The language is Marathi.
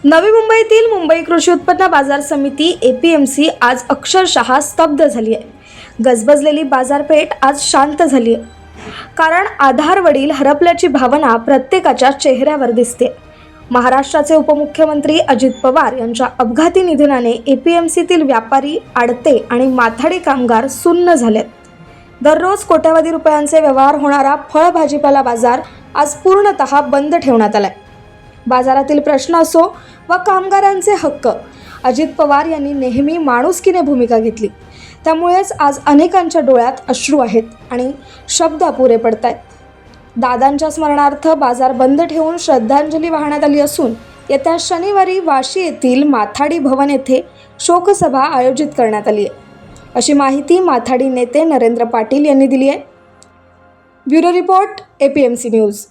नवी मुंबईतील मुंबई कृषी उत्पन्न बाजार समिती APMC आज अक्षरशः स्तब्ध झाली आहे. गजबजलेली बाजारपेठ आज शांत झाली आहे. कारण आधारवडील हरपल्याची भावना प्रत्येकाच्या चेहऱ्यावर दिसते. महाराष्ट्राचे उपमुख्यमंत्री अजित पवार यांच्या अपघाती निधनाने APMCतील व्यापारी, आडते आणि माथाडी कामगार सुन्न झालेत. दररोज कोट्यावधी रुपयांचे व्यवहार होणारा फळ भाजीपाला बाजार आज पूर्णतः बंद ठेवण्यात आलाय. बाजारातील प्रश्न असो व कामगारांचे हक्क, अजित पवार यांनी नेहमी माणुसकीने भूमिका घेतली. त्यामुळेच आज अनेकांच्या डोळ्यात अश्रू आहेत आणि शब्द अपुरे पडतायत. दादांच्या स्मरणार्थ बाजार बंद ठेवून श्रद्धांजली वाहण्यात आली असून येत्या शनिवारी वाशी येथील माथाडी भवन येथे शोकसभा आयोजित करण्यात आली आहे, अशी माहिती माथाडी नेते नरेंद्र पाटील यांनी दिली आहे. Bureau report APMC news.